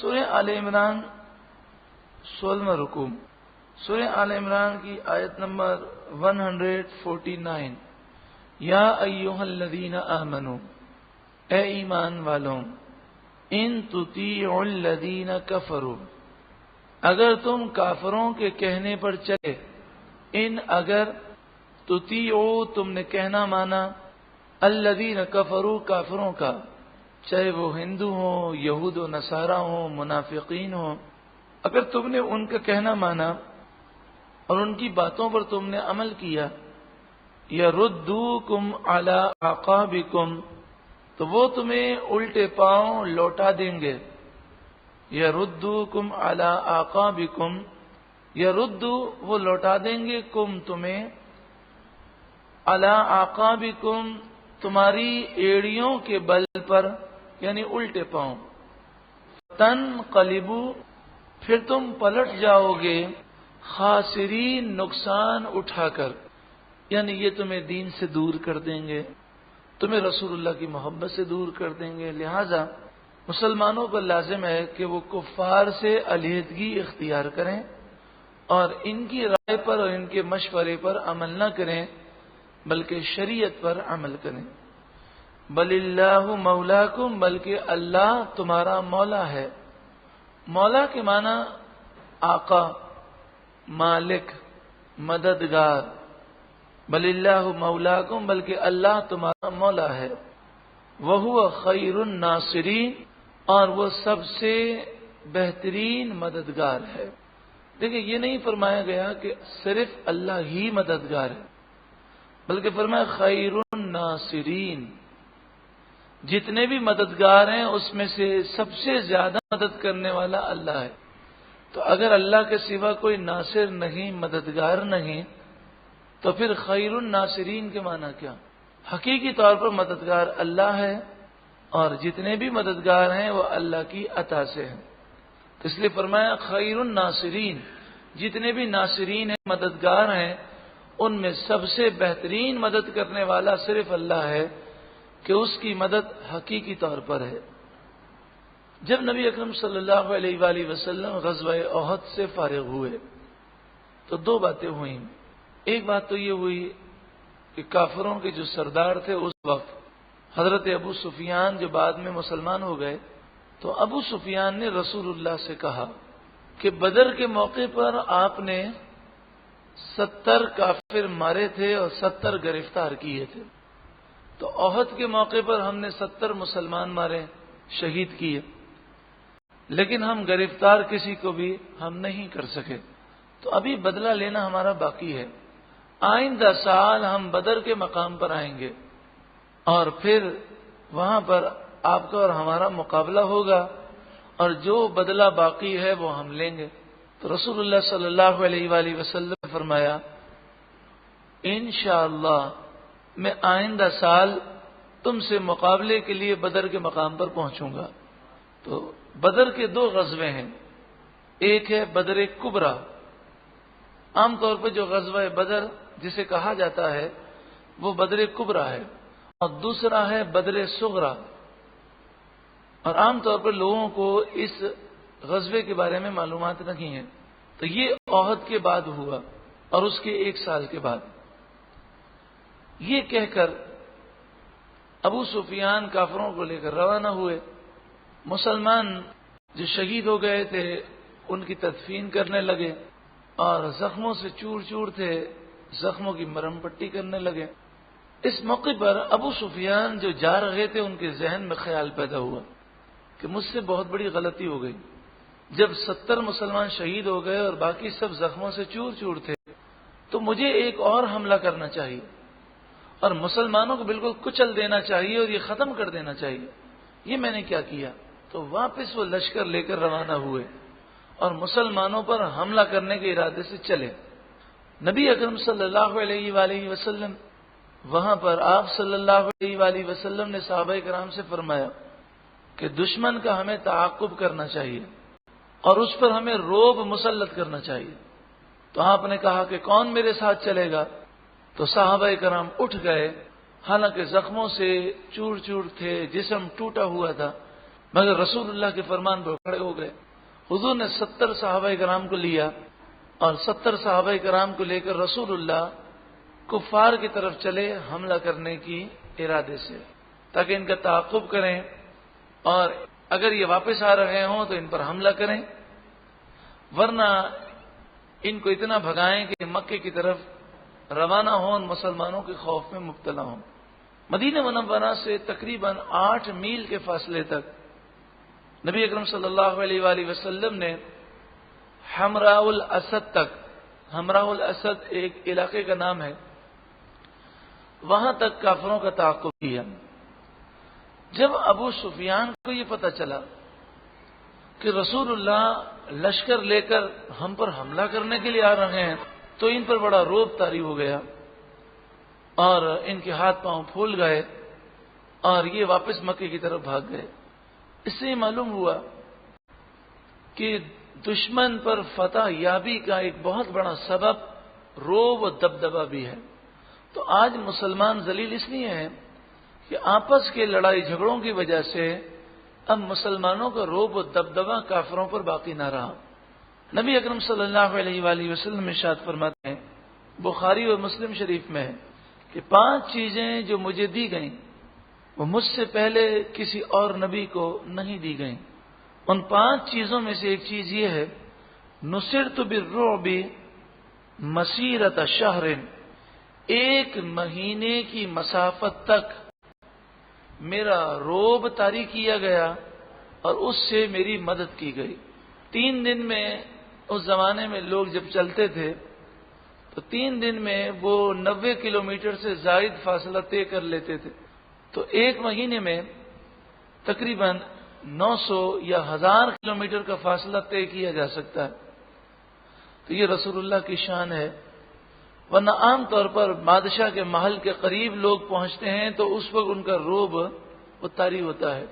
سورہ آل عمران 16واں رکوع، سورہ آل عمران کی آیت نمبر 149۔ یا ایھا الذین آمنوا، اے ایمان والوں، ان تطیعوا الذین کفروا، اگر تم کافروں کے کہنے پر چلے، ان اگر تطیعوا تم نے کہنا مانا، الذین کفروا کافروں کا، چاہے وہ ہندو ہوں، یہود و نصارہ ہوں، منافقین ہوں، اگر تم نے ان کا کہنا مانا اور ان کی باتوں پر تم نے عمل کیا، یردوکم علی اعقابکم، تو وہ تمہیں الٹے پاؤں لوٹا دیں گے۔ یردوکم علی اعقابکم، یردو وہ لوٹا دیں گے کم تمہیں، علی اعقابکم تمہاری ایڑیوں کے بل پر، یعنی الٹے پاؤں، تنقلبوا پھر تم پلٹ جاؤ گے، خاسرین نقصان اٹھا کر، یعنی یہ تمہیں دین سے دور کر دیں گے، تمہیں رسول اللہ کی محبت سے دور کر دیں گے۔ لہذا مسلمانوں پر لازم ہے کہ وہ کفار سے علیحدگی اختیار کریں اور ان کی رائے پر اور ان کے مشورے پر عمل نہ کریں، بلکہ شریعت پر عمل کریں۔ بل اللہ مولاکم، بلکہ اللہ تمہارا مولا ہے۔ مولا کے معنی آقا، مالک، مددگار۔ بل اللہ مولاکم، بلکہ اللہ تمہارا مولا ہے۔ وہو خیر الناصرین، اور وہ سب سے بہترین مددگار ہے۔ دیکھیں، یہ نہیں فرمایا گیا کہ صرف اللہ ہی مددگار ہے، بلکہ فرمایا خیر الناصرین، جتنے بھی مددگار ہیں اس میں سے سب سے زیادہ مدد کرنے والا اللہ ہے۔ تو اگر اللہ کے سوا کوئی ناصر نہیں، مددگار نہیں، تو پھر خیر الناصرین کے معنی کیا؟ حقیقی طور پر مددگار اللہ ہے اور جتنے بھی مددگار ہیں وہ اللہ کی عطا سے ہیں۔ تو اس لیے فرمایا خیر الناصرین، جتنے بھی ناصرین ہیں، مددگار ہیں، ان میں سب سے بہترین مدد کرنے والا صرف اللہ ہے کہ اس کی مدد حقیقی طور پر ہے۔ جب نبی اکرم صلی اللہ علیہ وآلہ وسلم غزوہ احد سے فارغ ہوئے تو دو باتیں ہوئیں۔ ایک بات تو یہ ہوئی کہ کافروں کے جو سردار تھے اس وقت، حضرت ابو سفیان، جو بعد میں مسلمان ہو گئے، تو ابو سفیان نے رسول اللہ سے کہا کہ بدر کے موقع پر آپ نے 70 کافر مارے تھے اور 70 گرفتار کیے تھے، تو احد کے موقع پر ہم نے 70 مسلمان مارے، شہید کیے، لیکن ہم گرفتار کسی کو بھی ہم نہیں کر سکے، تو ابھی بدلہ لینا ہمارا باقی ہے۔ آئندہ سال ہم بدر کے مقام پر آئیں گے اور پھر وہاں پر آپ کا اور ہمارا مقابلہ ہوگا، اور جو بدلہ باقی ہے وہ ہم لیں گے۔ تو رسول اللہ صلی اللہ علیہ وآلہ وسلم نے فرمایا انشاءاللہ میں آئندہ سال تم سے مقابلے کے لیے بدر کے مقام پر پہنچوں گا۔ تو بدر کے دو غزوے ہیں، ایک ہے بدر کبریٰ، عام طور پر جو غزوہ بدر جسے کہا جاتا ہے وہ بدر کبریٰ ہے، اور دوسرا ہے بدر صغریٰ، اور عام طور پر لوگوں کو اس غزوے کے بارے میں معلومات نہیں ہیں۔ تو یہ احد کے بعد ہوا اور اس کے 1 سال کے بعد۔ یہ کہہ کر ابو سفیان کافروں کو لے کر روانہ ہوئے۔ مسلمان جو شہید ہو گئے تھے ان کی تدفین کرنے لگے، اور زخموں سے چور چور تھے، زخموں کی مرہم پٹی کرنے لگے۔ اس موقع پر ابو سفیان جو جا رہے تھے ان کے ذہن میں خیال پیدا ہوا کہ مجھ سے بہت بڑی غلطی ہو گئی، جب 70 مسلمان شہید ہو گئے اور باقی سب زخموں سے چور چور تھے، تو مجھے ایک اور حملہ کرنا چاہیے اور مسلمانوں کو بالکل کچل دینا چاہیے اور یہ ختم کر دینا چاہیے۔ یہ میں نے کیا کیا؟ تو واپس وہ لشکر لے کر روانہ ہوئے اور مسلمانوں پر حملہ کرنے کے ارادے سے چلے۔ نبی اکرم صلی اللہ علیہ وآلہ وسلم وہاں پر آپ صلی اللہ علیہ وآلہ وسلم نے صحابہ کرام سے فرمایا کہ دشمن کا ہمیں تعاقب کرنا چاہیے اور اس پر ہمیں رعب مسلط کرنا چاہیے۔ تو آپ نے کہا کہ کون میرے ساتھ چلے گا؟ تو صحابہ کرام اٹھ گئے، حالانکہ زخموں سے چور چور تھے، جسم ٹوٹا ہوا تھا، مگر رسول اللہ کے فرمان پر کھڑے ہو گئے۔ حضور نے 70 صحابہ کرام کو لیا اور 70 صحابہ کرام کو لے کر رسول اللہ کفار کی طرف چلے حملہ کرنے کی ارادے سے، تاکہ ان کا تعاقب کریں اور اگر یہ واپس آ رہے ہوں تو ان پر حملہ کریں، ورنہ ان کو اتنا بھگائیں کہ مکے کی طرف روانہ ہوں، مسلمانوں کے خوف میں مبتلا ہوں۔ مدینہ منورہ سے تقریباً 8 میل کے فاصلے تک نبی اکرم صلی اللہ علیہ وآلہ وسلم نے حمراء الاسد تک، حمراء الاسد ایک علاقے کا نام ہے، وہاں تک کافروں کا تعاقب کیا۔ جب ابو سفیان کو یہ پتہ چلا کہ رسول اللہ لشکر لے کر ہم پر حملہ کرنے کے لیے آ رہے ہیں تو ان پر بڑا رعب طاری ہو گیا اور ان کے ہاتھ پاؤں پھول گئے اور یہ واپس مکے کی طرف بھاگ گئے۔ اس سے معلوم ہوا کہ دشمن پر فتح یابی کا ایک بہت بڑا سبب رعب و دبدبہ بھی ہے۔ تو آج مسلمان ذلیل اس لیے ہیں کہ آپس کے لڑائی جھگڑوں کی وجہ سے اب مسلمانوں کا رعب و دبدبہ کافروں پر باقی نہ رہا۔ نبی اکرم صلی اللہ علیہ وآلہ وسلم ارشاد فرماتے ہیں، بخاری اور مسلم شریف میں ہے کہ 5 چیزیں جو مجھے دی گئیں وہ مجھ سے پہلے کسی اور نبی کو نہیں دی گئیں۔ ان 5 چیزوں میں سے ایک چیز یہ ہے، نصرت بالرعب مسیرۃ شہر، 1 مہینے کی مسافت تک میرا رعب طاری کیا گیا اور اس سے میری مدد کی گئی۔ 3 دن میں، اس زمانے میں لوگ جب چلتے تھے تو 3 دن میں وہ 90 کلومیٹر سے زائد فاصلہ طے کر لیتے تھے، تو 1 مہینے میں تقریباً 900 یا 1000 کلومیٹر کا فاصلہ طے کیا جا سکتا ہے۔ تو یہ رسول اللہ کی شان ہے، ورنہ عام طور پر بادشاہ کے محل کے قریب لوگ پہنچتے ہیں تو اس وقت ان کا رعب وہ طاری ہوتا ہے،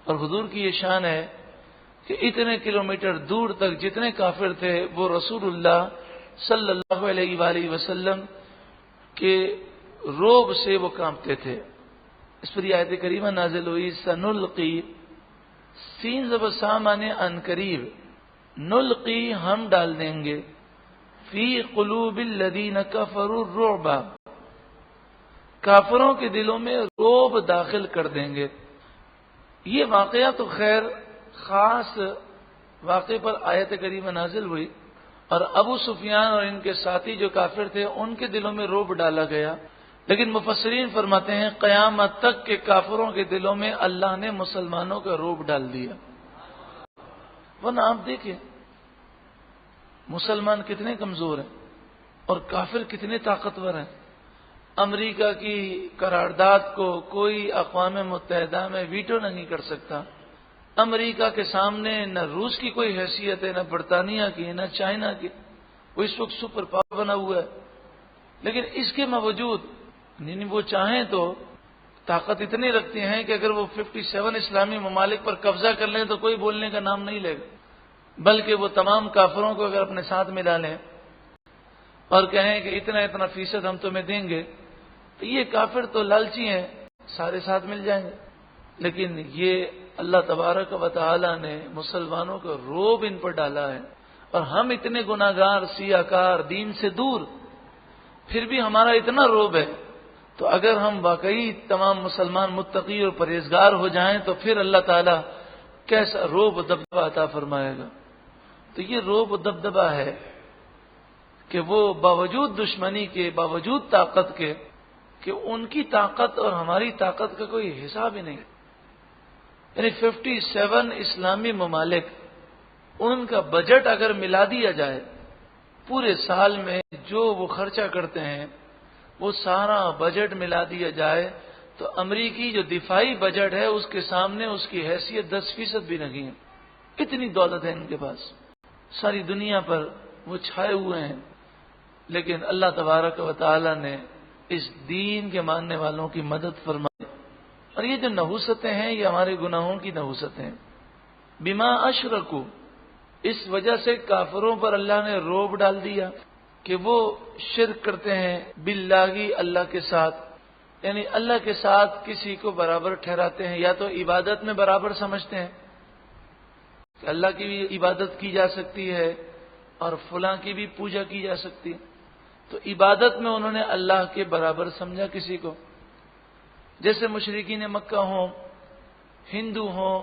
اور حضور کی یہ شان ہے کہ اتنے کلومیٹر دور تک جتنے کافر تھے وہ رسول اللہ صلی اللہ علیہ وآلہ وسلم کے رعب سے وہ کانپتے تھے۔ اس پر یہ آیت کریمہ نازل ہوئی، سنلقی، سین زبر سا مانے ان قریب، نلقی ہم ڈال دیں گے، فی قلوب الذین کفروا الرعب، کافروں کے دلوں میں رعب داخل کر دیں گے۔ یہ واقعہ تو خیر خاص واقعے پر آیت کریمہ نازل ہوئی اور ابو سفیان اور ان کے ساتھی جو کافر تھے ان کے دلوں میں رعب ڈالا گیا، لیکن مفسرین فرماتے ہیں قیامت تک کے کافروں کے دلوں میں اللہ نے مسلمانوں کا رعب ڈال دیا۔ ورنہ آپ دیکھیں مسلمان کتنے کمزور ہیں اور کافر کتنے طاقتور ہیں۔ امریکہ کی قرارداد کو کوئی اقوام متحدہ میں ویٹو نہیں کر سکتا۔ امریکہ کے سامنے نہ روس کی کوئی حیثیت ہے، نہ برطانیہ کی، نہ چائنا کی، وہ اس وقت سپر پاور بنا ہوا ہے، لیکن اس کے باوجود وہ چاہیں تو طاقت اتنی رکھتے ہیں کہ اگر وہ 57 اسلامی ممالک پر قبضہ کر لیں تو کوئی بولنے کا نام نہیں لے گا، بلکہ وہ تمام کافروں کو اگر اپنے ساتھ ملا لیں اور کہیں کہ اتنا اتنا فیصد ہم تمہیں دیں گے تو یہ کافر تو لالچی ہیں، سارے ساتھ مل جائیں گے۔ لیکن یہ اللہ تبارک و تعالی نے مسلمانوں کا رعب ان پر ڈالا ہے، اور ہم اتنے گناہگار، سیاکار، دین سے دور، پھر بھی ہمارا اتنا رعب ہے، تو اگر ہم واقعی تمام مسلمان متقی اور پرہیزگار ہو جائیں تو پھر اللہ تعالیٰ کیسا رعب و دبدبہ عطا فرمائے گا۔ تو یہ رعب و دبدبہ ہے کہ وہ باوجود دشمنی کے، باوجود طاقت کے، کہ ان کی طاقت اور ہماری طاقت کا کوئی حساب ہی نہیں، یعنی 57 اسلامی ممالک، ان کا بجٹ اگر ملا دیا جائے پورے سال میں جو وہ خرچہ کرتے ہیں وہ سارا بجٹ ملا دیا جائے تو امریکی جو دفاعی بجٹ ہے اس کے سامنے اس کی حیثیت 10% بھی نہیں ہے۔ اتنی دولت ہے ان کے پاس، ساری دنیا پر وہ چھائے ہوئے ہیں، لیکن اللہ تبارک و تعالی نے اس دین کے ماننے والوں کی مدد فرمائی۔ اور یہ جو نحوستیں ہیں یہ ہمارے گناہوں کی نحوستیں ہیں۔ بما اشرکو، اس وجہ سے کافروں پر اللہ نے رعب ڈال دیا کہ وہ شرک کرتے ہیں باللہ، اللہ کے ساتھ، یعنی اللہ کے ساتھ کسی کو برابر ٹھہراتے ہیں، یا تو عبادت میں برابر سمجھتے ہیں کہ اللہ کی بھی عبادت کی جا سکتی ہے اور فلاں کی بھی پوجا کی جا سکتی ہے، تو عبادت میں انہوں نے اللہ کے برابر سمجھا کسی کو، جیسے مشرکین مکہ ہوں، ہندو ہوں،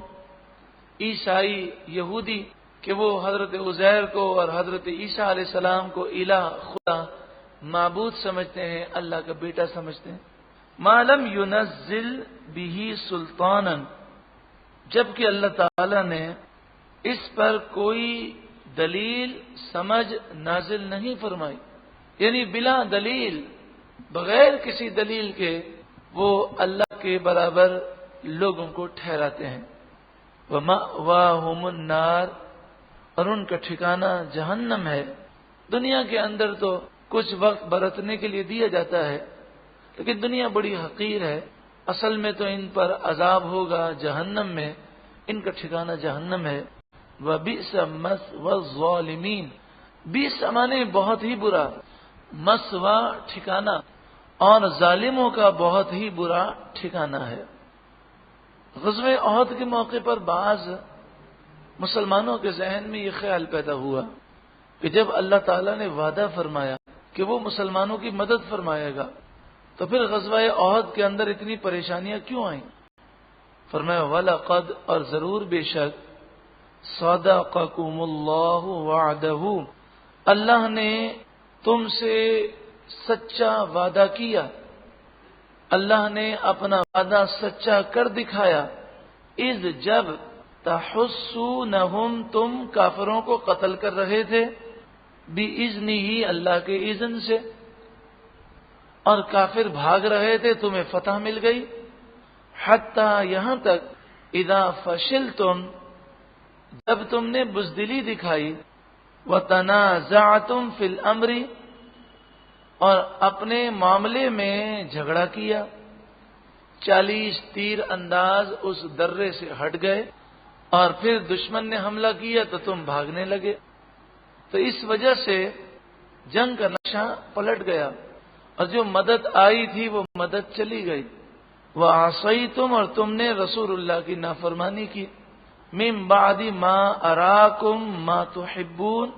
عیسائی، یہودی، کہ وہ حضرت عزیر کو اور حضرت عیسیٰ علیہ السلام کو الہ، خدا، معبود سمجھتے ہیں، اللہ کا بیٹا سمجھتے ہیں۔ ما لم ينزل به سلطانا، جبکہ اللہ تعالی نے اس پر کوئی دلیل سمجھ نازل نہیں فرمائی، یعنی بلا دلیل، بغیر کسی دلیل کے وہ اللہ کے برابر لوگوں کو ٹھہراتے ہیں۔ وَمَأْوَاهُمُ النَّارُ، اور ان کا ٹھکانہ جہنم ہے۔ دنیا کے اندر تو کچھ وقت برتنے کے لیے دیا جاتا ہے، لیکن دنیا بڑی حقیر ہے، اصل میں تو ان پر عذاب ہوگا جہنم میں، ان کا ٹھکانہ جہنم ہے۔ وَبِئْسَ مَثْوَى الظَّالِمِينَ، بئس مانے بہت ہی برا، مثویٰ ٹھکانہ، اور ظالموں کا بہت ہی برا ٹھکانہ ہے۔ غزوہ احد کے موقع پر بعض مسلمانوں کے ذہن میں یہ خیال پیدا ہوا کہ جب اللہ تعالیٰ نے وعدہ فرمایا کہ وہ مسلمانوں کی مدد فرمائے گا، تو پھر غزوہ احد کے اندر اتنی پریشانیاں کیوں آئیں؟ فرمایا وَلَقَدْ، اور ضرور بے شک، صَدَقَكُمُ اللَّهُ وَعْدَهُ، اللہ نے تم سے سچا وعدہ کیا، اللہ نے اپنا وعدہ سچا کر دکھایا، اذ جب تحسونہم، تم کافروں کو قتل کر رہے تھے، بِإِذْنِهِ، اللہ کے اذن سے، اور کافر بھاگ رہے تھے، تمہیں فتح مل گئی، حتی یہاں تک، اذا فشلتم، جب تم نے بزدلی دکھائی، وتنازعتم فی الامر، اور اپنے معاملے میں جھگڑا کیا، 40 تیر انداز اس درے سے ہٹ گئے، اور پھر دشمن نے حملہ کیا تو تم بھاگنے لگے، تو اس وجہ سے جنگ کا نقشہ پلٹ گیا، اور جو مدد آئی تھی وہ مدد چلی گئی۔ وَعَصَيْتُمْ، اور تم نے رسول اللہ کی نافرمانی کی، مِن بَعْدِ مَا أَرَاكُمْ مَا تُحِبُّونَ،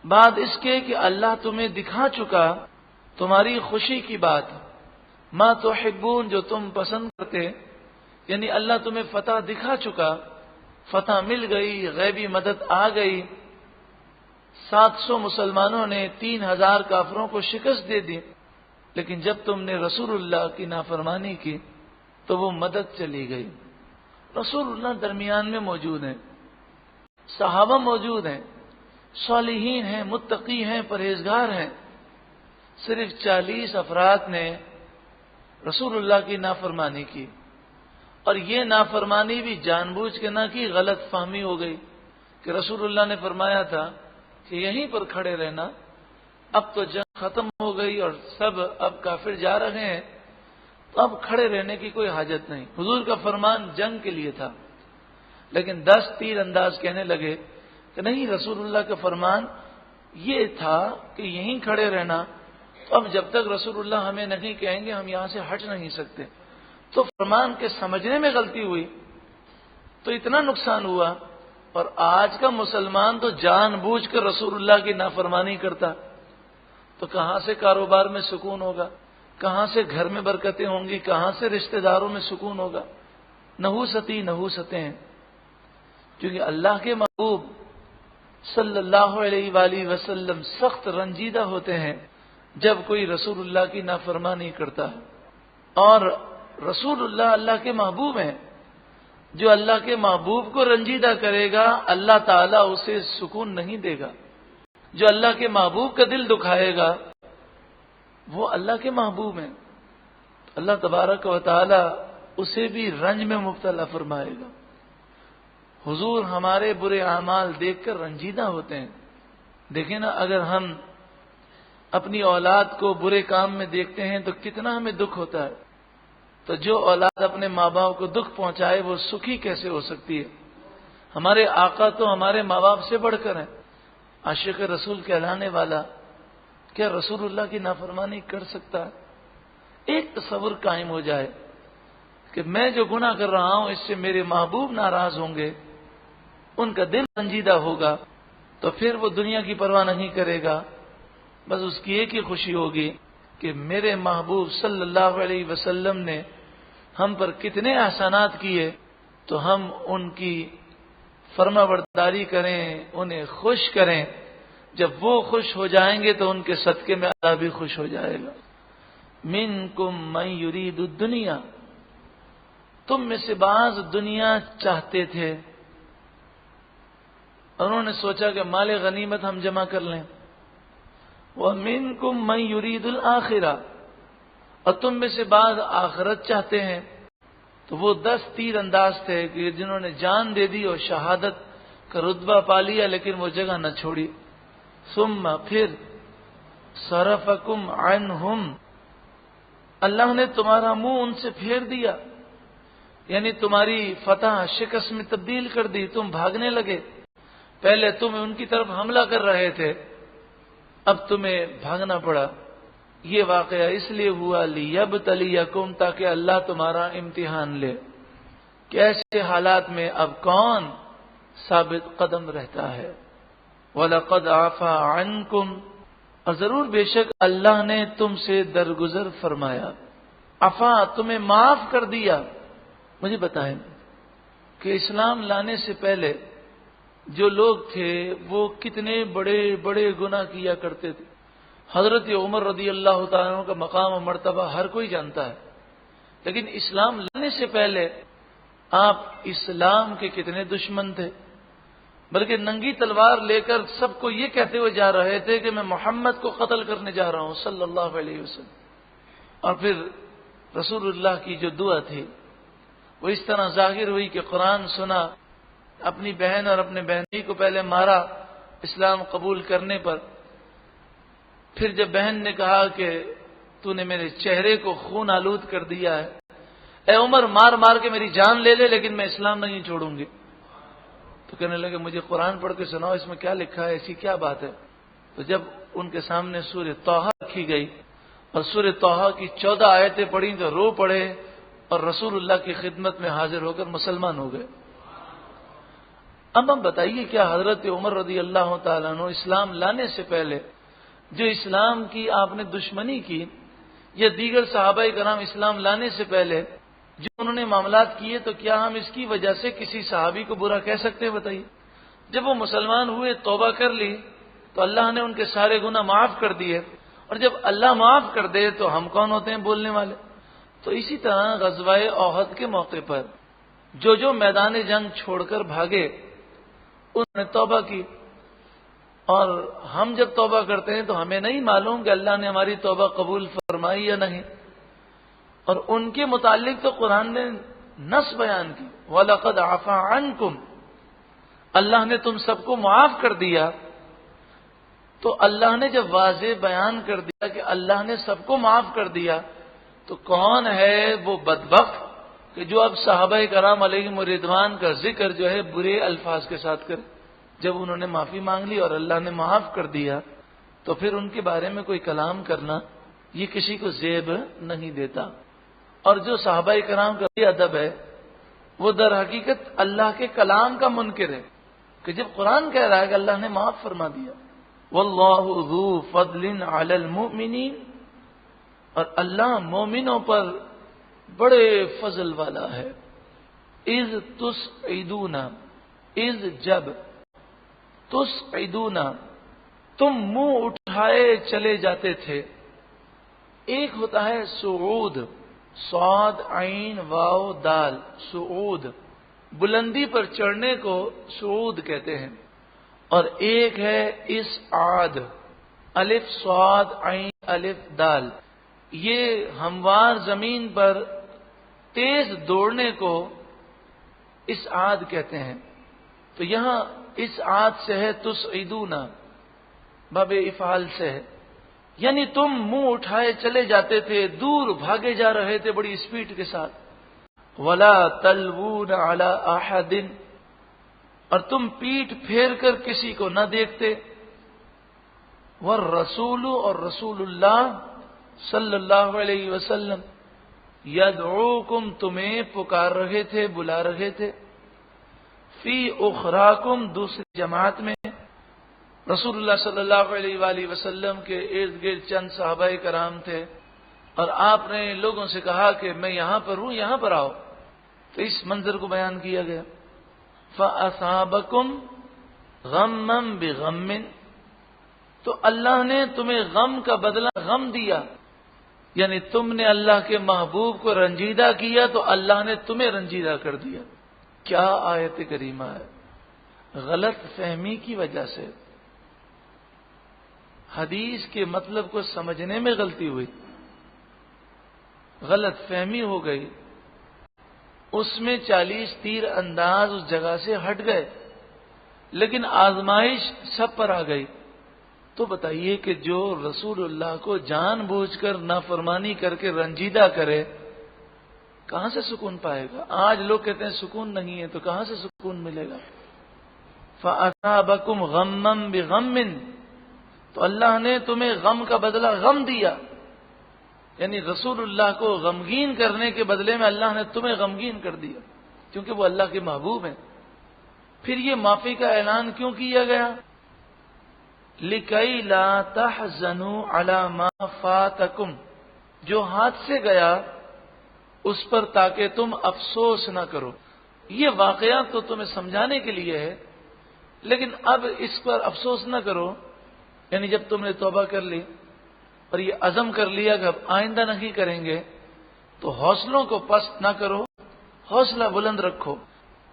بعد اس کے کہ اللہ تمہیں دکھا چکا تمہاری خوشی کی بات، ما تحبون، جو تم پسند کرتے، یعنی اللہ تمہیں فتح دکھا چکا، فتح مل گئی، غیبی مدد آ گئی، 700 مسلمانوں نے 3000 کافروں کو شکست دے دی، لیکن جب تم نے رسول اللہ کی نافرمانی کی تو وہ مدد چلی گئی۔ رسول اللہ درمیان میں موجود ہیں، صحابہ موجود ہیں، صالحین ہیں، متقی ہیں، پرہیزگار ہیں، صرف 40 افراد نے رسول اللہ کی نافرمانی کی، اور یہ نافرمانی بھی جان بوجھ کے نہ کی، غلط فہمی ہو گئی کہ رسول اللہ نے فرمایا تھا کہ یہیں پر کھڑے رہنا، اب تو جنگ ختم ہو گئی اور سب اب کافر جا رہے ہیں، تو اب کھڑے رہنے کی کوئی حاجت نہیں۔ حضور کا فرمان جنگ کے لیے تھا، لیکن 10 تیر انداز کہنے لگے کہ نہیں، رسول اللہ کا فرمان یہ تھا کہ یہیں کھڑے رہنا، تو اب جب تک رسول اللہ ہمیں نہیں کہیں گے ہم یہاں سے ہٹ نہیں سکتے، تو فرمان کے سمجھنے میں غلطی ہوئی تو اتنا نقصان ہوا۔ اور آج کا مسلمان تو جان بوجھ کر رسول اللہ کی نافرمانی کرتا، تو کہاں سے کاروبار میں سکون ہوگا، کہاں سے گھر میں برکتیں ہوں گی، کہاں سے رشتہ داروں میں سکون ہوگا؟ نحوستیں ہیں، کیونکہ اللہ کے محبوب صلی اللہ علیہ وآلہ وسلم سخت رنجیدہ ہوتے ہیں جب کوئی رسول اللہ کی نافرمانی کرتا ہے، اور رسول اللہ اللہ کے محبوب ہیں، جو اللہ کے محبوب کو رنجیدہ کرے گا اللہ تعالیٰ اسے سکون نہیں دے گا، جو اللہ کے محبوب کا دل دکھائے گا وہ اللہ کے محبوب ہیں، اللہ تبارک و تعالی اسے بھی رنج میں مبتلا فرمائے گا۔ حضور ہمارے برے اعمال دیکھ کر رنجیدہ ہوتے ہیں۔ دیکھیں نا، اگر ہم اپنی اولاد کو برے کام میں دیکھتے ہیں تو کتنا ہمیں دکھ ہوتا ہے، تو جو اولاد اپنے ماں باپ کو دکھ پہنچائے وہ سکھی کیسے ہو سکتی ہے؟ ہمارے آقا تو ہمارے ماں باپ سے بڑھ کر ہیں، عاشق رسول کہلانے والا کیا رسول اللہ کی نافرمانی کر سکتا ہے؟ ایک تصور قائم ہو جائے کہ میں جو گناہ کر رہا ہوں اس سے میرے محبوب ناراض ہوں گے، ان کا دل رنجیدہ ہوگا، تو پھر وہ دنیا کی پرواہ نہیں کرے گا، بس اس کی ایک ہی خوشی ہوگی کہ میرے محبوب صلی اللہ علیہ وسلم نے ہم پر کتنے احسانات کیے، تو ہم ان کی فرما برداری کریں، انہیں خوش کریں۔ جب وہ خوش ہو جائیں گے تو ان کے صدقے میں اللہ بھی خوش ہو جائے گا۔ منکم من یرید الدنیا، تم میں سے بعض دنیا چاہتے تھے، انہوں نے سوچا کہ مال غنیمت ہم جمع کر لیں۔ وَمِنْكُمْ مَنْ يُرِيدُ الْآخِرَةَ، اور تم میں سے بعض آخرت چاہتے ہیں۔ تو وہ 10 تیر انداز تھے کہ جنہوں نے جان دے دی اور شہادت کا رتبہ پا لیا لیکن وہ جگہ نہ چھوڑی۔ ثم پھر صرفکم عنہم، اللہ نے تمہارا منہ ان سے پھیر دیا، یعنی تمہاری فتح شکست میں تبدیل کر دی، تم بھاگنے لگے۔ پہلے تم ان کی طرف حملہ کر رہے تھے، اب تمہیں بھاگنا پڑا۔ یہ واقعہ اس لیے ہوا لیبتلیکم، تاکہ اللہ تمہارا امتحان لے کہ ایسے حالات میں اب کون ثابت قدم رہتا ہے۔ وَلَقَدْ عَفَا عَنْكُمْ، اور ضرور بے شک اللہ نے تم سے درگزر فرمایا۔ عفا، تمہیں معاف کر دیا۔ مجھے بتائیں کہ اسلام لانے سے پہلے جو لوگ تھے وہ کتنے بڑے بڑے گناہ کیا کرتے تھے۔ حضرت عمر رضی اللہ تعالیٰ عنہ کا مقام و مرتبہ ہر کوئی جانتا ہے، لیکن اسلام لانے سے پہلے آپ اسلام کے کتنے دشمن تھے، بلکہ ننگی تلوار لے کر سب کو یہ کہتے ہوئے جا رہے تھے کہ میں محمد کو قتل کرنے جا رہا ہوں صلی اللہ علیہ وسلم۔ اور پھر رسول اللہ کی جو دعا تھی وہ اس طرح ظاہر ہوئی کہ قرآن سنا، اپنی بہن اور اپنے بہنی کو پہلے مارا اسلام قبول کرنے پر، پھر جب بہن نے کہا کہ تو نے میرے چہرے کو خون آلود کر دیا ہے، اے عمر مار مار کے میری جان لے لے لیکن میں اسلام نہیں چھوڑوں گی، تو کہنے لگے مجھے قرآن پڑھ کے سناؤ، اس میں کیا لکھا ہے، ایسی کیا بات ہے۔ تو جب ان کے سامنے سورہ طٰہٰ رکھی گئی اور سورہ طٰہٰ کی 14 آیتیں پڑھی تو رو پڑے اور رسول اللہ کی خدمت میں حاضر ہو کر مسلمان ہو گئے۔ اب ہم بتائیے کیا حضرت عمر رضی اللہ تعالیٰ عنہ اسلام لانے سے پہلے جو اسلام کی آپ نے دشمنی کی، یا دیگر صحابہ کرام اسلام لانے سے پہلے جو انہوں نے معاملات کیے، تو کیا ہم اس کی وجہ سے کسی صحابی کو برا کہہ سکتے ہیں؟ بتائیے۔ جب وہ مسلمان ہوئے، توبہ کر لی، تو اللہ نے ان کے سارے گناہ معاف کر دیے، اور جب اللہ معاف کر دے تو ہم کون ہوتے ہیں بولنے والے؟ تو اسی طرح غزوہ احد کے موقع پر جو میدان جنگ چھوڑ کر بھاگے انہوں نے توبہ کی، اور ہم جب توبہ کرتے ہیں تو ہمیں نہیں معلوم کہ اللہ نے ہماری توبہ قبول فرمائی یا نہیں، اور ان کے متعلق تو قرآن نے نص بیان کی، وَلَقَدْ عَفَا عَنْكُمْ، اللہ نے تم سب کو معاف کر دیا۔ تو اللہ نے جب واضح بیان کر دیا کہ اللہ نے سب کو معاف کر دیا، تو کون ہے وہ بدبخت کہ جو اب صحابہ کرام علیہم الرضوان کا ذکر جو ہے برے الفاظ کے ساتھ کرے؟ جب انہوں نے معافی مانگ لی اور اللہ نے معاف کر دیا تو پھر ان کے بارے میں کوئی کلام کرنا یہ کسی کو زیب نہیں دیتا۔ اور جو صحابہ کرام کا یہ ادب ہے وہ در حقیقت اللہ کے کلام کا منکر ہے، کہ جب قرآن کہہ رہا ہے کہ اللہ نے معاف فرما دیا، واللہ ذو فضل علی المؤمنین، اور اللہ مومنوں پر بڑے فضل والا ہے۔ اذ تسعدون، اذ جب، تسعدون تم منہ اٹھائے چلے جاتے تھے۔ ایک ہوتا ہے صعود، صاد عین واو دال، صعود، بلندی پر چڑھنے کو صعود کہتے ہیں، اور ایک ہے اسعاد، الف صاد عین الف دال، یہ ہموار زمین پر تیز دوڑنے کو اسعاد کہتے ہیں۔ تو یہاں اسعاد سے ہے تسعدون، باب افعال سے ہے، یعنی تم منہ اٹھائے چلے جاتے تھے، دور بھاگے جا رہے تھے بڑی اسپیڈ کے ساتھ۔ ولا تلوون علی احد، اور تم پیٹھ پھیر کر کسی کو نہ دیکھتے۔ والرسول، اور رسول اللہ صلی اللہ علیہ وسلم یدعوکم تمہیں پکار رہے تھے، بلا رہے تھے، فی اخراکم دوسری جماعت میں. رسول اللہ صلی اللہ علیہ وآلہ وسلم کے ارد گرد چند صحابہ کرام تھے اور آپ نے لوگوں سے کہا کہ میں یہاں پر ہوں، یہاں پر آؤ. تو اس منظر کو بیان کیا گیا. فَأَصَابَكُمْ غَمًّا بِغَمٍّ، تو اللہ نے تمہیں غم کا بدلہ غم دیا، یعنی تم نے اللہ کے محبوب کو رنجیدہ کیا تو اللہ نے تمہیں رنجیدہ کر دیا. کیا آیت کریمہ ہے. غلط فہمی کی وجہ سے حدیث کے مطلب کو سمجھنے میں غلطی ہوئی، غلط فہمی ہو گئی، اس میں 40 تیر انداز اس جگہ سے ہٹ گئے، لیکن آزمائش سب پر آ گئی. تو بتائیے کہ جو رسول اللہ کو جان بوجھ کر نافرمانی کر کے رنجیدہ کرے کہاں سے سکون پائے گا؟ آج لوگ کہتے ہیں سکون نہیں ہے، تو کہاں سے سکون ملے گا؟ فَأَصَابَكُمْ غَمًّا بِغَمٍّ، تو اللہ نے تمہیں غم کا بدلہ غم دیا، یعنی رسول اللہ کو غمگین کرنے کے بدلے میں اللہ نے تمہیں غمگین کر دیا، کیونکہ وہ اللہ کے محبوب ہیں. پھر یہ معافی کا اعلان کیوں کیا گیا؟ لِكَيْ لَا تَحْزَنُوا عَلَى مَا فَاتَكُمْ، جو ہاتھ سے گیا اس پر تاکہ تم افسوس نہ کرو. یہ واقعہ تو تمہیں سمجھانے کے لیے ہے، لیکن اب اس پر افسوس نہ کرو. یعنی جب تم نے توبہ کر لی اور یہ عزم کر لیا کہ اب آئندہ نہیں کریں گے تو حوصلوں کو پست نہ کرو، حوصلہ بلند رکھو.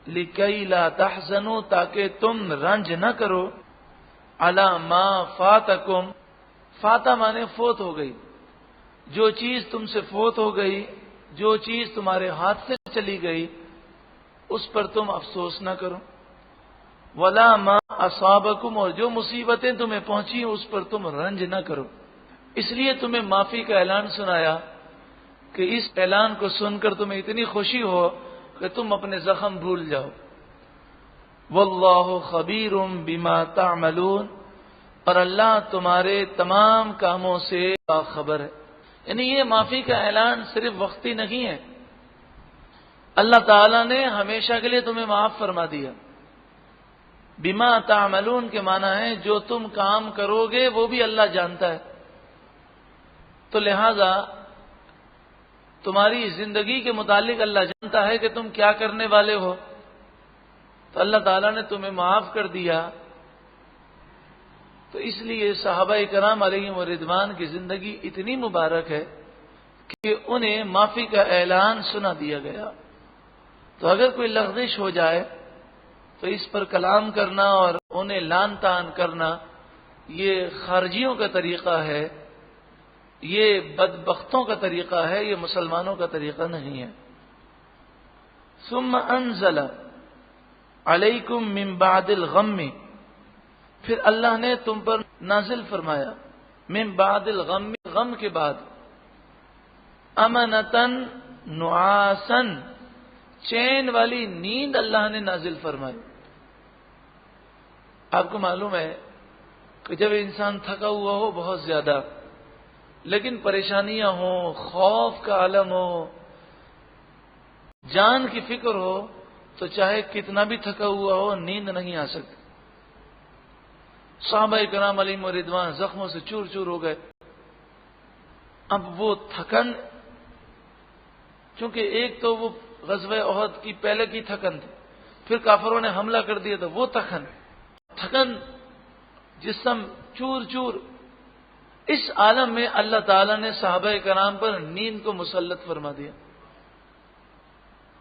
لِكَيْ لَا تَحْزَنُوا، تاکہ تم رنج نہ کرو، عَلَى مَا فَاتَكُمْ، فاتہ مانے فوت ہو گئی، جو چیز تم سے فوت ہو گئی، جو چیز تمہارے ہاتھ سے چلی گئی اس پر تم افسوس نہ کرو. وَلَا مَا أَصَابَكُمْ، اور جو مصیبتیں تمہیں پہنچی اس پر تم رنج نہ کرو. اس لیے تمہیں معافی کا اعلان سنایا کہ اس اعلان کو سن کر تمہیں اتنی خوشی ہو کہ تم اپنے زخم بھول جاؤ. وَاللَّهُ خَبِيرٌ بِمَا تَعْمَلُونَ، اور اللہ تمہارے تمام کاموں سے باخبر ہے. یعنی یہ معافی کا اعلان صرف وقتی نہیں ہے، اللہ تعالیٰ نے ہمیشہ کے لیے تمہیں معاف فرما دیا. بما تعملون کے معنی ہے جو تم کام کرو گے وہ بھی اللہ جانتا ہے، تو لہذا تمہاری زندگی کے متعلق اللہ جانتا ہے کہ تم کیا کرنے والے ہو، تو اللہ تعالیٰ نے تمہیں معاف کر دیا. تو اس لیے صحابہ کرام علیہم رضوان کی زندگی اتنی مبارک ہے کہ انہیں معافی کا اعلان سنا دیا گیا. تو اگر کوئی لغزش ہو جائے تو اس پر کلام کرنا اور انہیں لان تان کرنا یہ خارجیوں کا طریقہ ہے، یہ بدبختوں کا طریقہ ہے، یہ مسلمانوں کا طریقہ نہیں ہے. ثم انزل علیکم من بعد الغم، پھر اللہ نے تم پر نازل فرمایا من بعد الغم، غم کے بعد، امنتن نعاسن، چین والی نیند اللہ نے نازل فرمائی. آپ کو معلوم ہے کہ جب انسان تھکا ہوا ہو بہت زیادہ، لیکن پریشانیاں ہوں، خوف کا عالم ہو، جان کی فکر ہو، تو چاہے کتنا بھی تھکا ہوا ہو نیند نہیں آ سکتی. صحابہ کرام علیہم رضوان زخموں سے چور چور ہو گئے. اب وہ تھکن، چونکہ ایک تو وہ غزوہ احد کی پہلے کی تھکن تھی، پھر کافروں نے حملہ کر دیا تو وہ تھکن، جسم چور چور. اس عالم میں اللہ تعالیٰ نے صحابہ کرام پر نیند کو مسلط فرما دیا.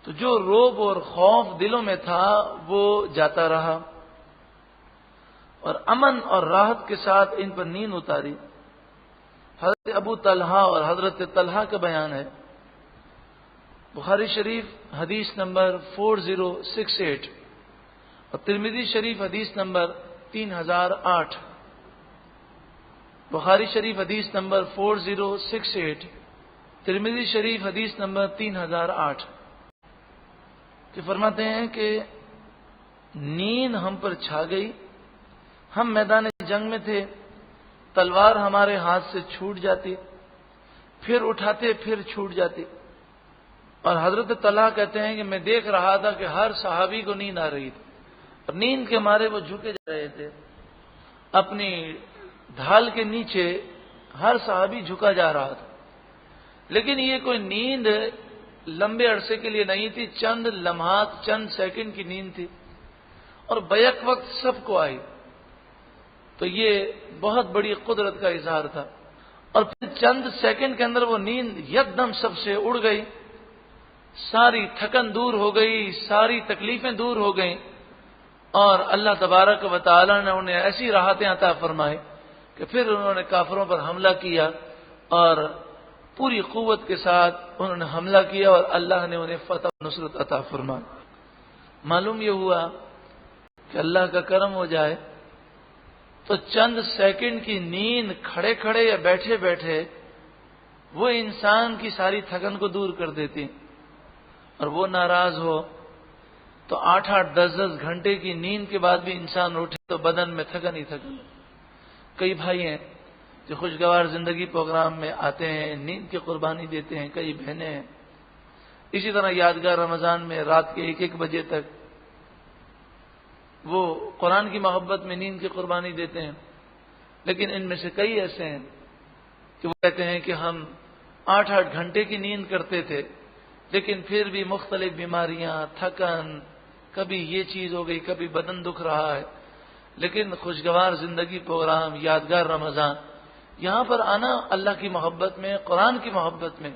تو جو روب اور خوف دلوں میں تھا وہ جاتا رہا اور امن اور راحت کے ساتھ ان پر نیند اتاری. حضرت ابو طلحہ اور حضرت طلحہ کا بیان ہے، بخاری شریف حدیث نمبر 4068 اور ترمذی شریف حدیث نمبر 3008. بخاری شریف حدیث نمبر 4068، ترمذی شریف حدیث نمبر 3008 کہ فرماتے ہیں کہ نیند ہم پر چھا گئی، ہم میدان جنگ میں تھے، تلوار ہمارے ہاتھ سے چھوٹ جاتی، پھر اٹھاتے پھر چھوٹ جاتی. اور حضرت طلحہ کہتے ہیں کہ میں دیکھ رہا تھا کہ ہر صحابی کو نیند آ رہی تھی اور نیند کے مارے وہ جھکے جا رہے تھے اپنی ڈھال کے نیچے. ہر صحابی جھکا جا رہا تھا. لیکن یہ کوئی نیند لمبے عرصے کے لیے نہیں تھی، چند لمحات چند سیکنڈ کی نیند تھی اور بیک وقت سب کو آئی. تو یہ بہت بڑی قدرت کا اظہار تھا. اور پھر چند سیکنڈ کے اندر وہ نیند یکدم سب سے اڑ گئی، ساری تھکن دور ہو گئی، ساری تکلیفیں دور ہو گئیں اور اللہ تبارک و تعالی نے انہیں ایسی راحتیں عطا فرمائی کہ پھر انہوں نے کافروں پر حملہ کیا اور پوری قوت کے ساتھ انہوں نے حملہ کیا اور اللہ نے انہیں فتح و نصرت عطا فرمائی. معلوم یہ ہوا کہ اللہ کا کرم ہو جائے تو چند سیکنڈ کی نیند کھڑے کھڑے یا بیٹھے بیٹھے وہ انسان کی ساری تھکن کو دور کر دیتی. اور وہ ناراض ہو تو 8-8 10-10 گھنٹے کی نیند کے بعد بھی انسان اٹھے تو بدن میں تھکن ہی تھکن. کئی بھائی ہیں جو خوشگوار زندگی پروگرام میں آتے ہیں، نیند کی قربانی دیتے ہیں. کئی بہنیں ہیں اسی طرح یادگار رمضان میں رات کے 1-1 بجے تک وہ قرآن کی محبت میں نیند کی قربانی دیتے ہیں. لیکن ان میں سے کئی ایسے ہیں کہ وہ کہتے ہیں کہ ہم 8-8 گھنٹے کی نیند کرتے تھے لیکن پھر بھی مختلف بیماریاں، تھکن، کبھی یہ چیز ہو گئی، کبھی بدن دکھ رہا ہے. لیکن خوشگوار زندگی پروگرام، یادگار رمضان، یہاں پر آنا اللہ کی محبت میں، قرآن کی محبت میں،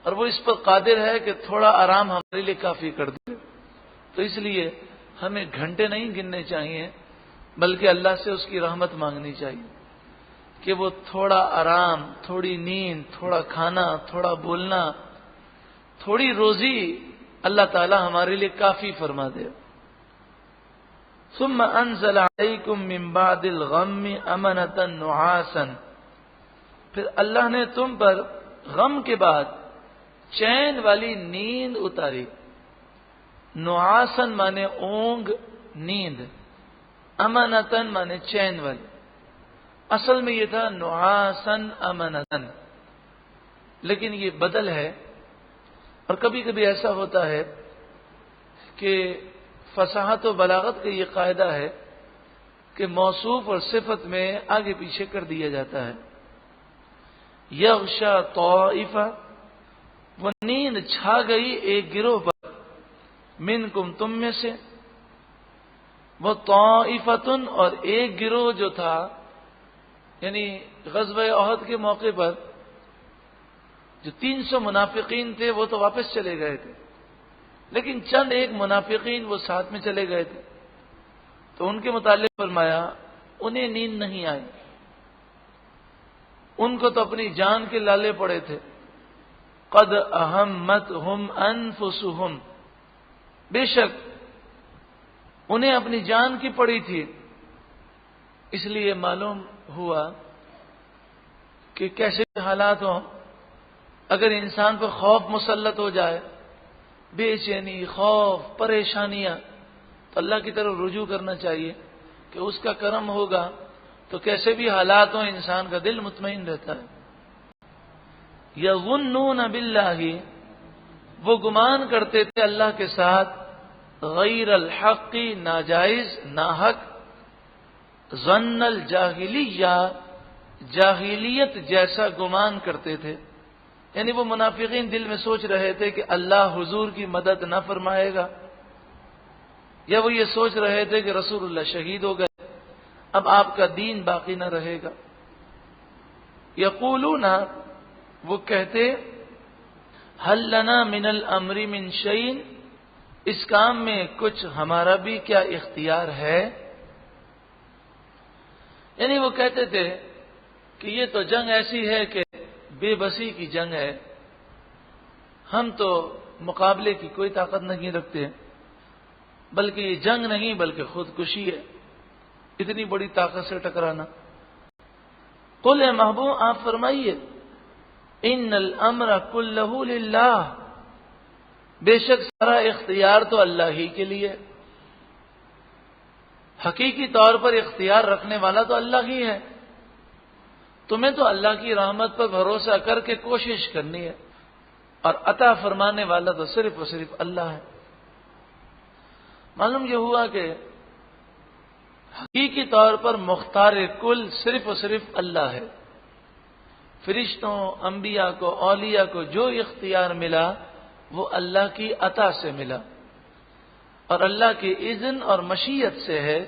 اور وہ اس پر قادر ہے کہ تھوڑا آرام ہمارے لیے کافی کر دے. تو اس لیے ہمیں گھنٹے نہیں گننے چاہیے بلکہ اللہ سے اس کی رحمت مانگنی چاہیے کہ وہ تھوڑا آرام، تھوڑی نیند، تھوڑا کھانا، تھوڑا بولنا، تھوڑی روزی اللہ تعالی ہمارے لیے کافی فرما دے. ثم انزل علیکم من بعد الغم امنۃ نعاسا، پھر اللہ نے تم پر غم کے بعد چین والی نیند اتاری. نعاسن مانے اونگ، نیند، امنتن مانے چین والی. اصل میں یہ تھا نعاسن امنتن، لیکن یہ بدل ہے. اور کبھی کبھی ایسا ہوتا ہے کہ فصاحت و بلاغت کا یہ قاعدہ ہے کہ موصوف اور صفت میں آگے پیچھے کر دیا جاتا ہے. یغشا طائفہ، وہ نیند چھا گئی ایک گروہ پر، منکم، تم میں سے، وہ طائفتن، اور ایک گروہ جو تھا یعنی غزوہ احد کے موقع پر جو 300 منافقین تھے وہ تو واپس چلے گئے تھے، لیکن چند ایک منافقین وہ ساتھ میں چلے گئے تھے. تو ان کے متعلق فرمایا انہیں نیند نہیں آئی، ان کو تو اپنی جان کے لالے پڑے تھے. قد اہمتہم انفسہم، بے شک انہیں اپنی جان کی پڑی تھی. اس لیے معلوم ہوا کہ کیسے حالات ہوں، اگر انسان پر خوف مسلط ہو جائے، بے چینی، خوف، پریشانیاں، تو اللہ کی طرف رجوع کرنا چاہیے کہ اس کا کرم ہوگا تو کیسے بھی حالات ہوں انسان کا دل مطمئن رہتا ہے. یظنون باللہ، وہ گمان کرتے تھے اللہ کے ساتھ، غیر الحق، ناجائز، ناحق، ظن الجاہلیہ، جاہلیت جیسا گمان کرتے تھے. یعنی وہ منافقین دل میں سوچ رہے تھے کہ اللہ حضور کی مدد نہ فرمائے گا، یا وہ یہ سوچ رہے تھے کہ رسول اللہ شہید ہو گئے، اب آپ کا دین باقی نہ رہے گا. یقولون، وہ کہتے، حل لنا من الامر من شیء، اس کام میں کچھ ہمارا بھی کیا اختیار ہے. یعنی وہ کہتے تھے کہ یہ تو جنگ ایسی ہے کہ بے بسی کی جنگ ہے، ہم تو مقابلے کی کوئی طاقت نہیں رکھتے، بلکہ یہ جنگ نہیں بلکہ خودکشی ہے، اتنی بڑی طاقت سے ٹکرانا. قل، اے محبوب آپ فرمائیے، ان الامر کلہ للہ، بے شک سارا اختیار تو اللہ ہی کے لیے، حقیقی طور پر اختیار رکھنے والا تو اللہ ہی ہے. تمہیں تو اللہ کی رحمت پر بھروسہ کر کے کوشش کرنی ہے، اور عطا فرمانے والا تو صرف اور صرف اللہ ہے۔ معلوم یہ ہوا کہ حقیقی طور پر مختار کل صرف اور صرف اللہ ہے۔ فرشتوں، انبیاء کو، اولیاء کو جو اختیار ملا وہ اللہ کی عطا سے ملا، اور اللہ کی اذن اور مشیت سے ہے۔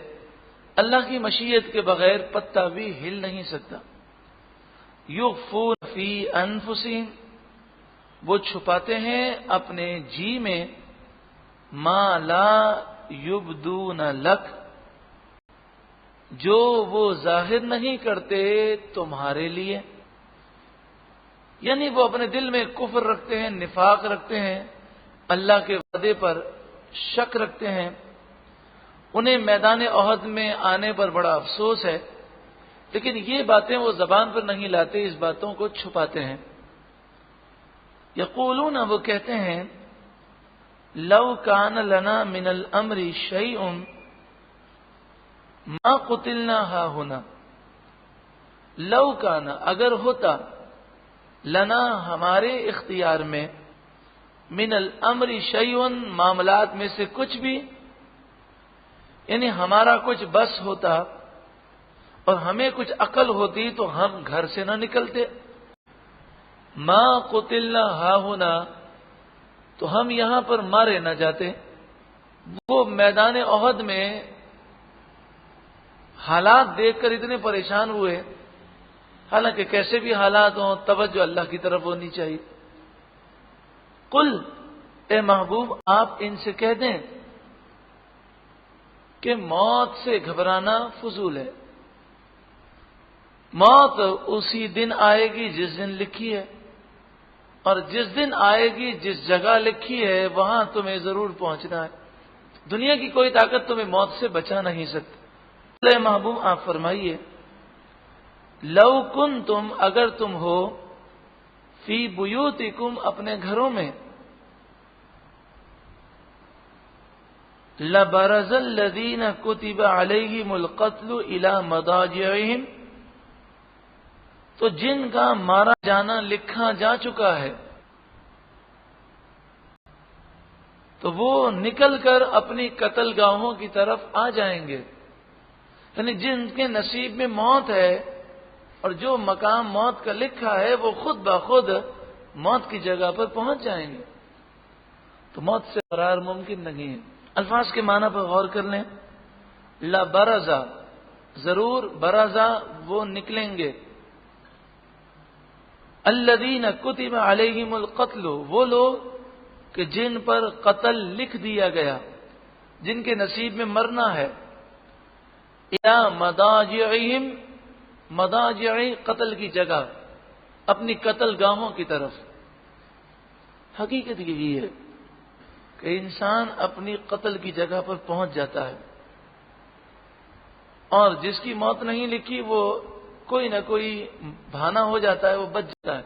اللہ کی مشیت کے بغیر پتا بھی ہل نہیں سکتا۔ یخفون فی انفسہم، وہ چھپاتے ہیں اپنے جی میں، ما لا یبدون لک، جو وہ ظاہر نہیں کرتے تمہارے لیے۔ یعنی وہ اپنے دل میں کفر رکھتے ہیں، نفاق رکھتے ہیں، اللہ کے وعدے پر شک رکھتے ہیں۔ انہیں میدان احد میں آنے پر بڑا افسوس ہے، لیکن یہ باتیں وہ زبان پر نہیں لاتے، اس باتوں کو چھپاتے ہیں۔ یقولون، وہ کہتے ہیں، لو کان لنا من الامر شیء ما قتلنا ہاہنا، لو کان، اگر ہوتا، لنا، ہمارے اختیار میں، من الامر شیء، معاملات میں سے کچھ بھی، یعنی ہمارا کچھ بس ہوتا اور ہمیں کچھ عقل ہوتی تو ہم گھر سے نہ نکلتے۔ ما قتلنا ہاہنا، تو ہم یہاں پر مارے نہ جاتے۔ وہ میدان احد میں حالات دیکھ کر اتنے پریشان ہوئے، حالانکہ کیسے بھی حالات ہوں توجہ اللہ کی طرف ہونی چاہیے۔ قل، اے محبوب آپ ان سے کہہ دیں کہ موت سے گھبرانا فضول ہے۔ موت اسی دن آئے گی جس دن لکھی ہے، اور جس دن آئے گی جس جگہ لکھی ہے وہاں تمہیں ضرور پہنچنا ہے۔ دنیا کی کوئی طاقت تمہیں موت سے بچا نہیں سکتی۔ اے محبوب آپ فرمائیے، لو کنتم، اگر تم ہو، فی بیوتکم، اپنے گھروں میں، لبرز الذین کتب علیہم القتل الی مضاجعہم، تو جن کا مارا جانا لکھا جا چکا ہے تو وہ نکل کر اپنی قتل گاہوں کی طرف آ جائیں گے۔ یعنی جن کے نصیب میں موت ہے اور جو مقام موت کا لکھا ہے وہ خود بخود موت کی جگہ پر پہنچ جائیں گے۔ تو موت سے فرار ممکن نہیں ہے۔ الفاظ کے معنی پر غور کر لیں۔ لا برزا، ضرور، برزا، وہ نکلیں گے۔ الذین کتب علیہم القتل، وہ لوگ کہ جن پر قتل لکھ دیا گیا، جن کے نصیب میں مرنا ہے، الی مضاجعہم، مضاجع، قتل کی جگہ، اپنی قتل گاہوں کی طرف۔ حقیقت یہی ہے کہ انسان اپنی قتل کی جگہ پر پہنچ جاتا ہے، اور جس کی موت نہیں لکھی وہ کوئی نہ کوئی بہانہ ہو جاتا ہے، وہ بچ جاتا ہے۔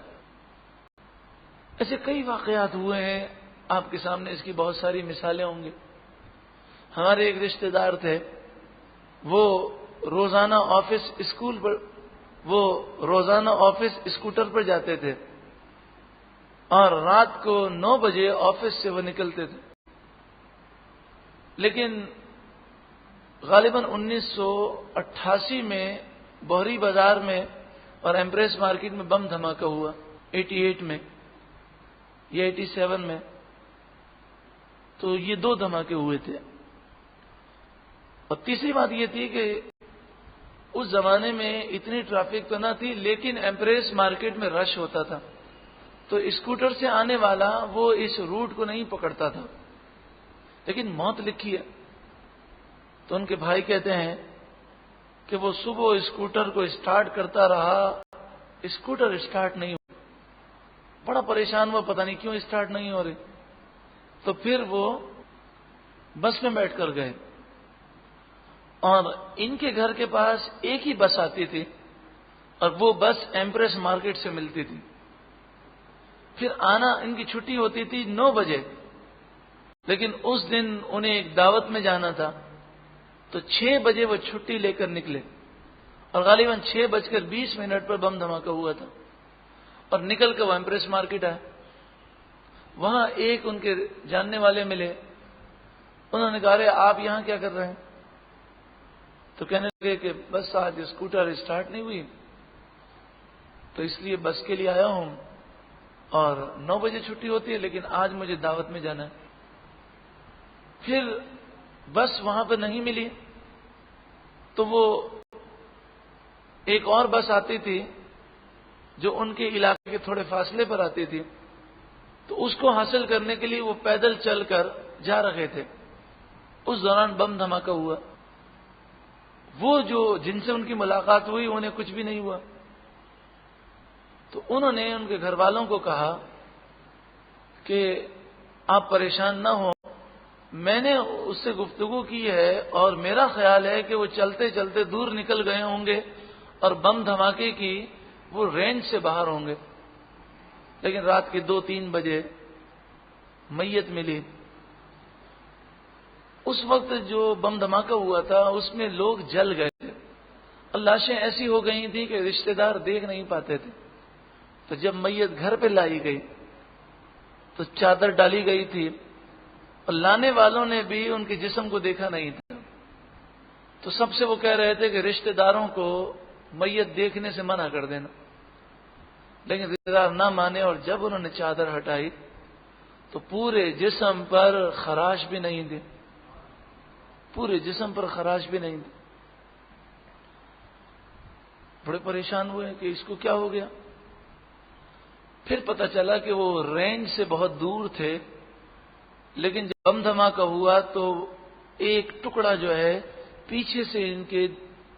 ایسے کئی واقعات ہوئے ہیں، آپ کے سامنے اس کی بہت ساری مثالیں ہوں گی۔ ہمارے ایک رشتہ دار تھے، وہ روزانہ آفس اسکوٹر پر جاتے تھے، اور رات کو 9 بجے آفس سے وہ نکلتے تھے، لیکن غالباً 1988 میں بوہری بازار میں اور ایمپریس مارکیٹ میں بم دھماکہ ہوا، 88 میں یا 87 میں، تو یہ 2 دھماکے ہوئے تھے۔ اور تیسری بات یہ تھی کہ اس زمانے میں اتنی ٹریفک تو نہ تھی، لیکن ایمپریس مارکیٹ میں رش ہوتا تھا، تو اسکوٹر سے آنے والا وہ اس روٹ کو نہیں پکڑتا تھا، لیکن موت لکھی ہے۔ تو ان کے بھائی کہتے ہیں کہ وہ صبح اسکوٹر کو اسٹارٹ کرتا رہا، اسکوٹر اسٹارٹ نہیں ہو، بڑا پریشان ہوا، پتہ نہیں کیوں اسٹارٹ نہیں ہو رہی۔ تو پھر وہ بس میں بیٹھ کر گئے، اور ان کے گھر کے پاس ایک ہی بس آتی تھی، اور وہ بس ایمپریس مارکیٹ سے ملتی تھی۔ پھر آنا، ان کی چھٹی ہوتی تھی 9 بجے، لیکن اس دن انہیں ایک دعوت میں جانا تھا، تو 6 بجے وہ چھٹی لے کر نکلے، اور غالباً 6:20 پر بم دھماکہ ہوا تھا، اور نکل کے وہ ایمپریس مارکیٹ آئے۔ وہاں ایک ان کے جاننے والے ملے، انہوں نے کہا ارے آپ یہاں کیا کر رہے ہیں؟ تو کہنے لگے کہ بس آج اسکوٹر اسٹارٹ نہیں ہوئی تو اس لیے بس کے لیے آیا ہوں، اور 9 بجے چھٹی ہوتی ہے لیکن آج مجھے دعوت میں جانا ہے۔ پھر بس وہاں پہ نہیں ملی تو وہ ایک اور بس آتی تھی جو ان کے علاقے کے تھوڑے فاصلے پر آتی تھی، تو اس کو حاصل کرنے کے لیے وہ پیدل چل کر جا رہے تھے۔ اس دوران بم دھماکہ ہوا۔ وہ جو جن سے ان کی ملاقات ہوئی انہیں کچھ بھی نہیں ہوا، تو انہوں نے ان کے گھر والوں کو کہا کہ آپ پریشان نہ ہوں، میں نے اس سے گفتگو کی ہے اور میرا خیال ہے کہ وہ چلتے چلتے دور نکل گئے ہوں گے اور بم دھماکے کی وہ رینج سے باہر ہوں گے، لیکن رات کے 2-3 بجے میت ملی۔ اس وقت جو بم دھماکہ ہوا تھا اس میں لوگ جل گئے تھے اور لاشیں ایسی ہو گئی تھیں کہ رشتہ دار دیکھ نہیں پاتے تھے۔ تو جب میت گھر پہ لائی گئی تو چادر ڈالی گئی تھی اور لانے والوں نے بھی ان کے جسم کو دیکھا نہیں تھا، تو سب سے وہ کہہ رہے تھے کہ رشتہ داروں کو میت دیکھنے سے منع کر دینا، لیکن رشتہ دار نہ مانے، اور جب انہوں نے چادر ہٹائی تو پورے جسم پر خراش بھی نہیں تھی، پورے جسم پر خراش بھی نہیں تھی۔ بڑے پریشان ہوئے کہ اس کو کیا ہو گیا۔ پھر پتہ چلا کہ وہ رینج سے بہت دور تھے، لیکن جب بم دھماکہ ہوا تو ایک ٹکڑا جو ہے پیچھے سے ان کے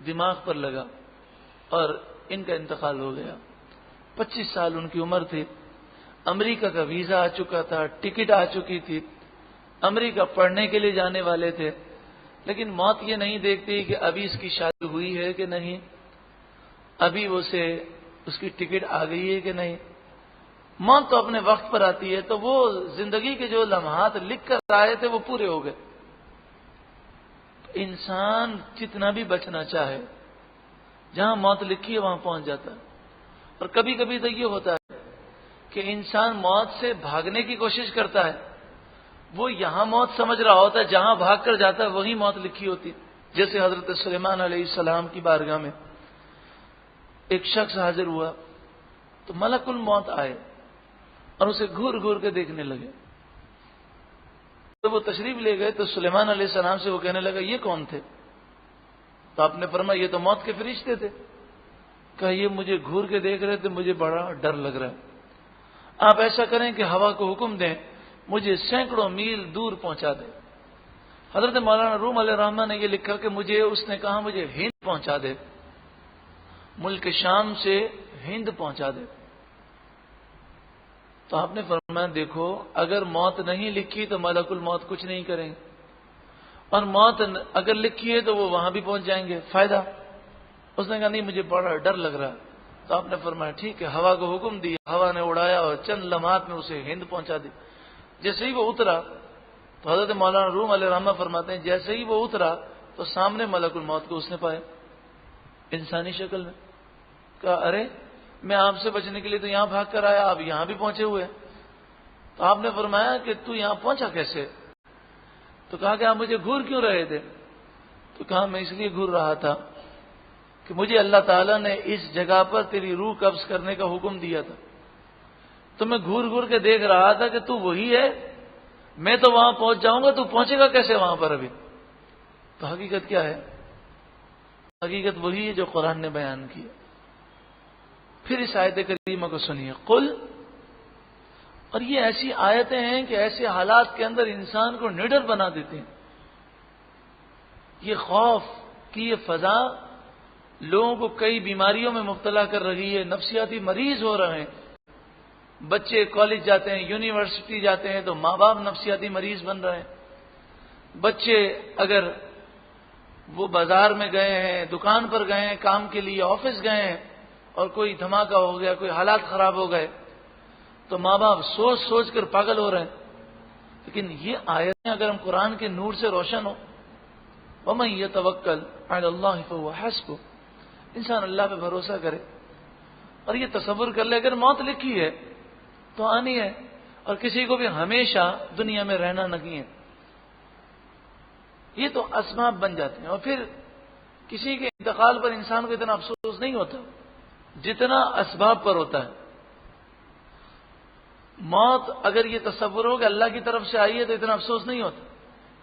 دماغ پر لگا اور ان کا انتقال ہو گیا۔ 25 سال ان کی عمر تھی، امریکہ کا ویزا آ چکا تھا، ٹکٹ آ چکی تھی، امریکہ پڑھنے کے لیے جانے والے تھے، لیکن موت یہ نہیں دیکھتی کہ ابھی اس کی شادی ہوئی ہے کہ نہیں، ابھی اسے اس کی ٹکٹ آ گئی ہے کہ نہیں۔ موت تو اپنے وقت پر آتی ہے، تو وہ زندگی کے جو لمحات لکھ کر آئے تھے وہ پورے ہو گئے۔ انسان جتنا بھی بچنا چاہے، جہاں موت لکھی ہے وہاں پہنچ جاتا ہے، اور کبھی کبھی تو یہ ہوتا ہے کہ انسان موت سے بھاگنے کی کوشش کرتا ہے، وہ یہاں موت سمجھ رہا ہوتا ہے، جہاں بھاگ کر جاتا ہے وہی موت لکھی ہوتی ہے۔ جیسے حضرت سلیمان علیہ السلام کی بارگاہ میں ایک شخص حاضر ہوا تو ملک الموت آئے اور اسے گھور گھور کے دیکھنے لگے۔ تو وہ تشریف لے گئے تو سلیمان علیہ السلام سے وہ کہنے لگا یہ کون تھے؟ تو آپ نے فرمایا یہ تو موت کے فرشتے تھے۔ کہا یہ مجھے گھور کے دیکھ رہے تھے، مجھے بڑا ڈر لگ رہا ہے، آپ ایسا کریں کہ ہوا کو حکم دیں مجھے سینکڑوں میل دور پہنچا دے۔ حضرت مولانا روم علیہ الرحمہ نے یہ لکھا کہ اس نے کہا مجھے ہند پہنچا دے، ملک شام سے ہند پہنچا دے۔ تو آپ نے فرمایا دیکھو اگر موت نہیں لکھی تو ملک الموت کچھ نہیں کریں گے، اور موت اگر لکھی ہے تو وہ وہاں بھی پہنچ جائیں گے، فائدہ۔ اس نے کہا نہیں مجھے بڑا ڈر لگ رہا ہے۔ تو آپ نے فرمایا ٹھیک ہے، ہوا کو حکم دیا، ہوا نے اڑایا اور چند لمحات میں اسے ہند پہنچا دی۔ جیسے ہی وہ اترا تو حضرت مولانا روم علیہ الرحمہ فرماتے ہیں جیسے ہی وہ اترا تو سامنے ملک الموت کو اس نے پایا انسانی شکل میں۔ کہا ارے میں آپ سے بچنے کے لیے تو یہاں بھاگ کر آیا، آپ یہاں بھی پہنچے ہوئے۔ تو آپ نے فرمایا کہ تو یہاں پہنچا کیسے؟ تو کہا کہ آپ مجھے گھور کیوں رہے تھے؟ تو کہا میں اس لیے گھور رہا تھا کہ مجھے اللہ تعالیٰ نے اس جگہ پر تیری روح قبض کرنے کا حکم دیا تھا، تو میں گھور گھور کے دیکھ رہا تھا کہ تو وہی ہے، میں تو وہاں پہنچ جاؤں گا، تو پہنچے گا کیسے وہاں پر ابھی؟ تو حقیقت کیا ہے؟ حقیقت وہی ہے جو قرآن نے بیان کی۔ پھر اس آیت کریمہ کو سنیے، قل، اور یہ ایسی آیتیں ہیں کہ ایسے حالات کے اندر انسان کو نڈر بنا دیتے ہیں۔ یہ خوف کی یہ فضا لوگوں کو کئی بیماریوں میں مبتلا کر رہی ہے، نفسیاتی مریض ہو رہے ہیں، بچے کالج جاتے ہیں، یونیورسٹی جاتے ہیں تو ماں باپ نفسیاتی مریض بن رہے ہیں، بچے اگر وہ بازار میں گئے ہیں، دکان پر گئے ہیں کام کے لیے، آفس گئے ہیں اور کوئی دھماکہ ہو گیا، کوئی حالات خراب ہو گئے تو ماں باپ سوچ سوچ کر پاگل ہو رہے ہیں۔ لیکن یہ آیتیں اگر ہم قرآن کے نور سے روشن ہو، وَمَن يَتَوَكَّلْ عَلَى اللَّهِ فَهُوَ حَسْبُهُ، انسان اللہ پہ بھروسہ کرے اور یہ تصور کر لے اگر موت لکھی ہے تو آنی ہے، اور کسی کو بھی ہمیشہ دنیا میں رہنا نہیں ہے. یہ تو اسباب بن جاتے ہیں. اور پھر کسی کے انتقال پر انسان کو اتنا افسوس نہیں ہوتا جتنا اسباب پر ہوتا ہے. موت اگر یہ تصور ہو کہ اللہ کی طرف سے آئی ہے تو اتنا افسوس نہیں ہوتا،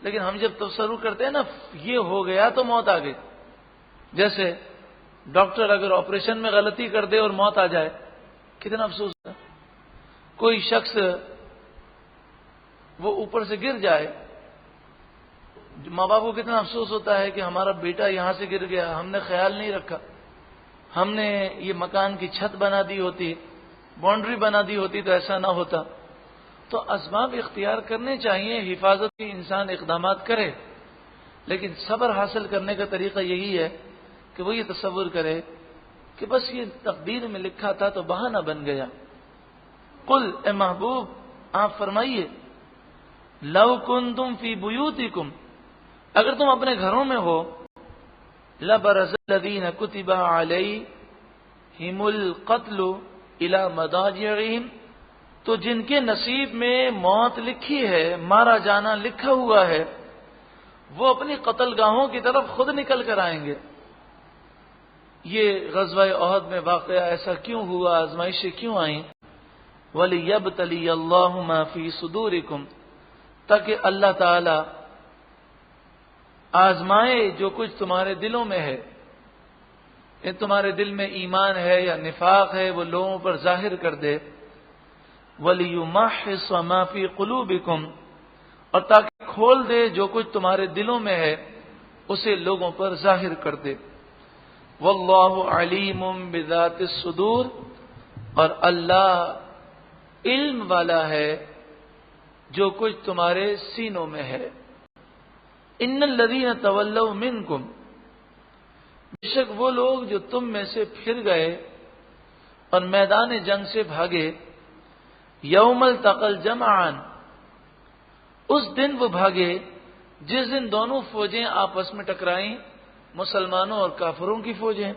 لیکن ہم جب تصور کرتے ہیں نا یہ ہو گیا تو موت آ گئی. جیسے ڈاکٹر اگر آپریشن میں غلطی کر دے اور موت آ جائے کتنا افسوس ہوتا. کوئی شخص وہ اوپر سے گر جائے، ماں باپ کو کتنا افسوس ہوتا ہے کہ ہمارا بیٹا یہاں سے گر گیا، ہم نے خیال نہیں رکھا، ہم نے یہ مکان کی چھت بنا دی ہوتی، باؤنڈری بنا دی ہوتی تو ایسا نہ ہوتا. تو اسباب اختیار کرنے چاہیے، حفاظت کے انسان اقدامات کرے، لیکن صبر حاصل کرنے کا طریقہ یہی ہے کہ وہ یہ تصور کرے کہ بس یہ تقدیر میں لکھا تھا تو بہانہ بن گیا. قل اے محبوب آپ فرمائیے لو کنتم فی بیوتکم، اگر تم اپنے گھروں میں ہو، لبرز الذین کتب علیہم القتل الی مضاجعہم، تو جن کے نصیب میں موت لکھی ہے، مارا جانا لکھا ہوا ہے، وہ اپنی قتل گاہوں کی طرف خود نکل کر آئیں گے. یہ غزوہ احد میں واقعہ ایسا کیوں ہوا، آزمائشیں کیوں آئیں؟ وَلِيَبْتَلِيَ اللَّهُ مَا فِي صُدُورِكُمْ، تاکہ اللہ تعالی آزمائے جو کچھ تمہارے دلوں میں ہے. ان تمہارے دل میں ایمان ہے یا نفاق ہے وہ لوگوں پر ظاہر کر دے. وَلِيُمَحِّصَ مَا فِي قُلُوبِكُمْ، اور تاکہ کھول دے جو کچھ تمہارے دلوں میں ہے اسے لوگوں پر ظاہر کر دے. وَاللَّهُ عَلِيمٌ بِذَاتِ الصُّدُورِ، اور اللہ علم والا ہے جو کچھ تمہارے سینوں میں ہے. ان الذین تولوا منکم، بے شک وہ لوگ جو تم میں سے پھر گئے اور میدان جنگ سے بھاگے، یوم التقى الجمعان، اس دن وہ بھاگے جس دن دونوں فوجیں آپس میں ٹکرائیں، مسلمانوں اور کافروں کی فوجیں.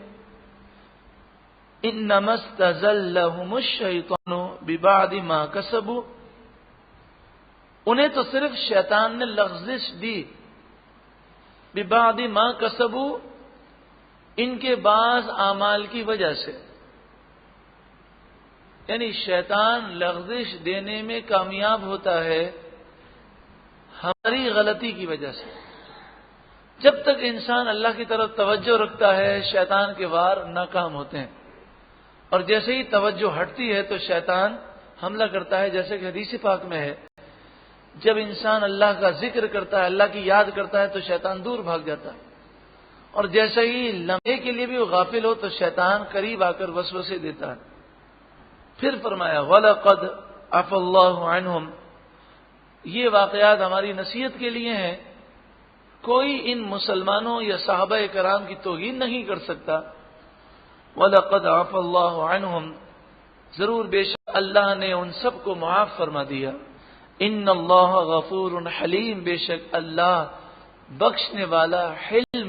انما استزلهم الشیطان ببعض ما کسبوا، انہیں تو صرف شیطان نے لغزش دی، ببعض ما کسبوا، ان کے بعض اعمال کی وجہ سے. یعنی شیطان لغزش دینے میں کامیاب ہوتا ہے ہماری غلطی کی وجہ سے. جب تک انسان اللہ کی طرف توجہ رکھتا ہے شیطان کے وار ناکام ہوتے ہیں، اور جیسے ہی توجہ ہٹتی ہے تو شیطان حملہ کرتا ہے. جیسے کہ حدیث پاک میں ہے جب انسان اللہ کا ذکر کرتا ہے، اللہ کی یاد کرتا ہے تو شیطان دور بھاگ جاتا ہے، اور جیسے ہی لمحے کے لیے بھی وہ غافل ہو تو شیطان قریب آ کر وسوسے دیتا ہے. پھر فرمایا وَلَقَدْ عَفَا اللَّهُ عَنْهُمْ، یہ واقعات ہماری نصیحت کے لیے ہیں. کوئی ان مسلمانوں یا صحابہ کرام کی توہین نہیں کر سکتا. وَلَقَدْ عَفَا اللَّهُ عَنْهُمْ، ضرور بے شک اللہ نے ان سب کو معاف فرما دیا. ان اللہ غفور حلیم، بے شک اللہ بخشنے والا حلم